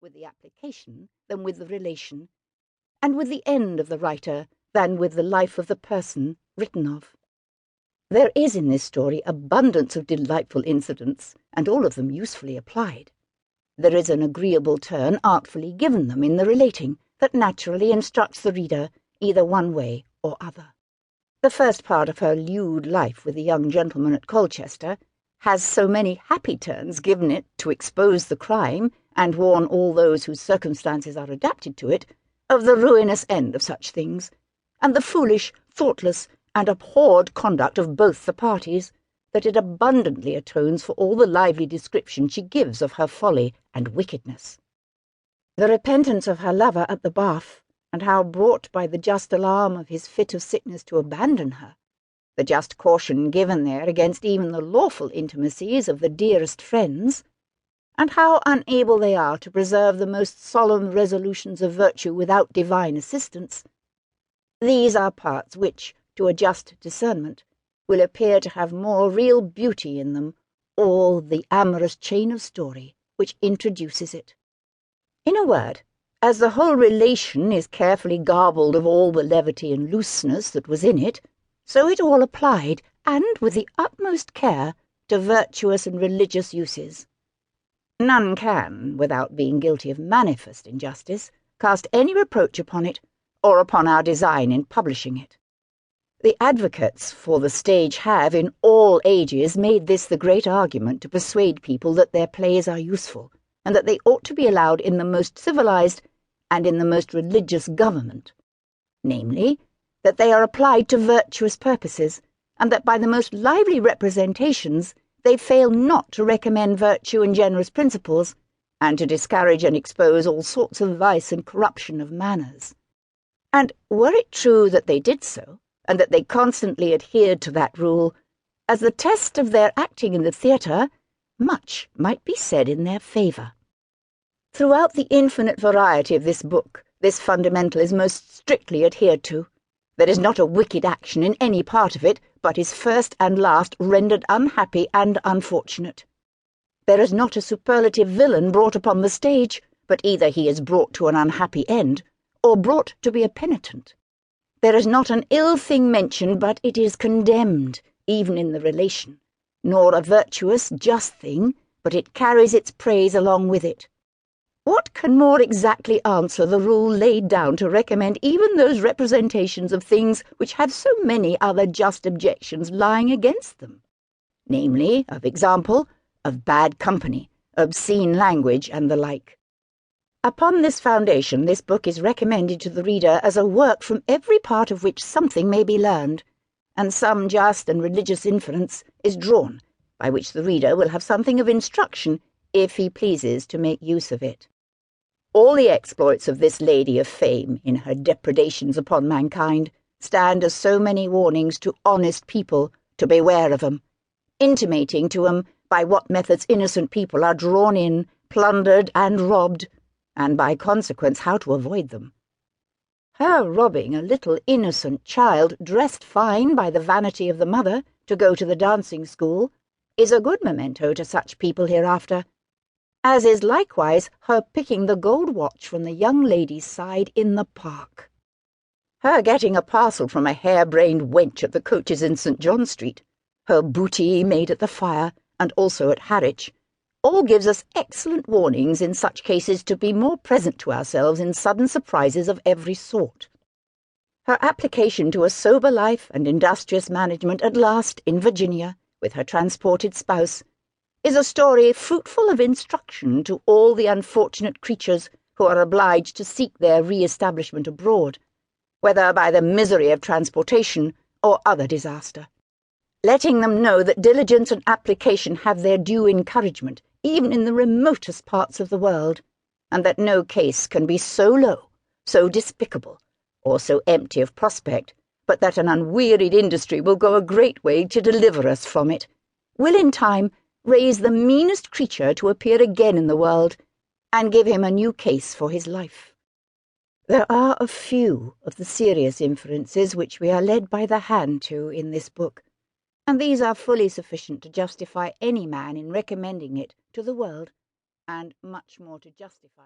with the application than with the relation, and with the end of the writer than with the life of the person written of. There is in this story abundance of delightful incidents, and all of them usefully applied. There is an agreeable turn artfully given them in the relating that naturally instructs the reader either one way or other. The first part of her lewd life with the young gentleman at Colchester has so many happy turns given it to expose the crime and warn all those whose circumstances are adapted to it of the ruinous end of such things, and the foolish, thoughtless, and abhorred conduct of both the parties, that it abundantly atones for all the lively description she gives of her folly and wickedness. The repentance of her lover at the bath, and how brought by the just alarm of his fit of sickness to abandon her, the just caution given there against even the lawful intimacies of the dearest friends, and how unable they are to preserve the most solemn resolutions of virtue without divine assistance, these are parts which, to a just discernment, will appear to have more real beauty in them all the amorous chain of story which introduces it. In a word, as the whole relation is carefully garbled of all the levity and looseness that was in it, so it all applied, and with the utmost care, to virtuous and religious uses. None can, without being guilty of manifest injustice, cast any reproach upon it, or upon our design in publishing it. The advocates for the stage have, in all ages, made this the great argument to persuade people that their plays are useful, and that they ought to be allowed in the most civilized and in the most religious government, namely, that they are applied to virtuous purposes, and that by the most lively representations they fail not to recommend virtue and generous principles, and to discourage and expose all sorts of vice and corruption of manners. And were it true that they did so, and that they constantly adhered to that rule, as the test of their acting in the theatre, much might be said in their favour. Throughout the infinite variety of this book, this fundamental is most strictly adhered to. There is not a wicked action in any part of it, but is first and last rendered unhappy and unfortunate. There is not a superlative villain brought upon the stage, but either he is brought to an unhappy end, or brought to be a penitent. There is not an ill thing mentioned, but it is condemned, even in the relation, nor a virtuous, just thing, but it carries its praise along with it. What can more exactly answer the rule laid down to recommend even those representations of things which have so many other just objections lying against them? Namely, of example, of bad company, obscene language, and the like. Upon this foundation, this book is recommended to the reader as a work from every part of which something may be learned, and some just and religious inference is drawn, by which the reader will have something of instruction if he pleases to make use of it. All the exploits of this lady of fame in her depredations upon mankind stand as so many warnings to honest people to beware of 'em, intimating to 'em by what methods innocent people are drawn in, plundered, and robbed, and by consequence how to avoid them. Her robbing a little innocent child, dressed fine by the vanity of the mother, to go to the dancing school, is a good memento to such people hereafter, as is likewise her picking the gold watch from the young lady's side in the park. Her getting a parcel from a hare-brained wench at the coaches in St. John Street, her booty made at the fire, and also at Harwich, all gives us excellent warnings in such cases to be more present to ourselves in sudden surprises of every sort. Her application to a sober life and industrious management at last in Virginia, with her transported spouse, is a story fruitful of instruction to all the unfortunate creatures who are obliged to seek their re-establishment abroad, whether by the misery of transportation or other disaster, letting them know that diligence and application have their due encouragement, even in the remotest parts of the world, and that no case can be so low, so despicable, or so empty of prospect, but that an unwearied industry will go a great way to deliver us from it, will in time raise the meanest creature to appear again in the world, and give him a new case for his life. There are a few of the serious inferences which we are led by the hand to in this book, and these are fully sufficient to justify any man in recommending it to the world, and much more to justify